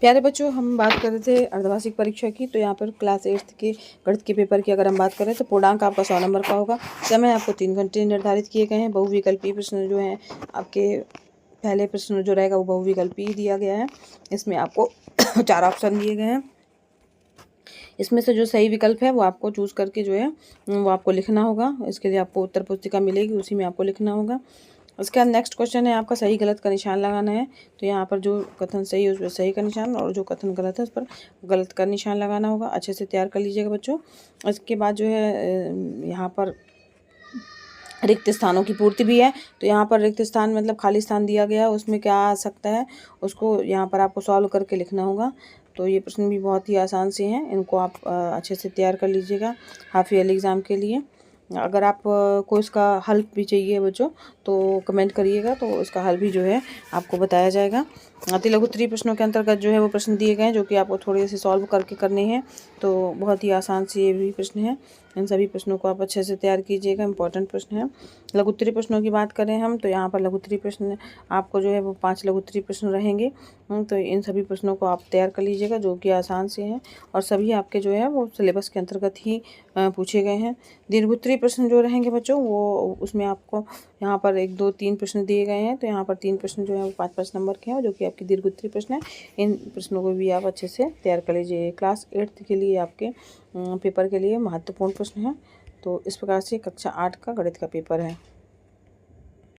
प्यारे बच्चों, हम बात कर रहे थे अर्धवार्षिक परीक्षा की। तो यहाँ पर क्लास 8 के गणित के पेपर की अगर हम बात करें तो पूर्णांक आपका 100 नंबर का होगा। समय आपको 3 घंटे निर्धारित किए गए हैं। बहुविकल्पीय प्रश्न जो हैं आपके पहले प्रश्न जो रहेगा वो बहुविकल्पीय दिया गया है। इसमें आपको 4 ऑप्शन दिए गए हैं। इसमें से जो सही विकल्प है वो आपको चूज़ करके जो है वो आपको लिखना होगा। इसके लिए आपको उत्तर पुस्तिका मिलेगी, उसी में आपको लिखना होगा। उसके बाद नेक्स्ट क्वेश्चन है आपका सही गलत का निशान लगाना है। तो यहाँ पर जो कथन सही है उस पर सही का निशान और जो कथन गलत है उस पर गलत का निशान लगाना होगा। अच्छे से तैयार कर लीजिएगा बच्चों। इसके बाद जो है यहाँ पर रिक्त स्थानों की पूर्ति भी है। तो यहाँ पर रिक्त स्थान मतलब खाली स्थान दिया गया है, उसमें क्या आ सकता है उसको यहाँ पर आपको सॉल्व करके लिखना होगा। तो ये प्रश्न भी बहुत ही आसान से हैं, इनको आप अच्छे से तैयार कर लीजिएगा हाफ ईयरली एग्ज़ाम के लिए। अगर आप को इसका हल भी चाहिए बच्चों तो कमेंट करिएगा, तो इसका हल भी जो है आपको बताया जाएगा। अति लघु उत्तरीय प्रश्नों के अंतर्गत जो है वो प्रश्न दिए गए हैं जो कि आपको थोड़े से सॉल्व करके करने हैं। तो बहुत ही आसान से ये भी प्रश्न है। इन सभी प्रश्नों को आप अच्छे से तैयार कीजिएगा, इंपॉर्टेंट प्रश्न है। लघु उत्तरीय प्रश्नों की बात करें हम तो यहाँ पर लघु उत्तरीय प्रश्न आपको जो है वो 5 लघु उत्तरीय प्रश्न रहेंगे। तो इन सभी प्रश्नों को आप तैयार कर लीजिएगा जो कि आसान से हैं और सभी आपके जो है वो सिलेबस के अंतर्गत ही पूछे गए हैं। दीर्घ उत्तरीय प्रश्न जो रहेंगे बच्चों वो उसमें आपको यहाँ पर 1 2 3 प्रश्न दिए गए हैं। तो यहाँ पर 3 प्रश्न जो है वो 5-5 नंबर के हैं जो कि आपके दीर्घ उत्तरीय प्रश्न है। इन प्रश्नों को भी आप अच्छे से तैयार कर लीजिए। क्लास 8 के लिए आपके पेपर के लिए महत्वपूर्ण प्रश्न है। तो इस प्रकार से कक्षा 8 का गणित का पेपर है।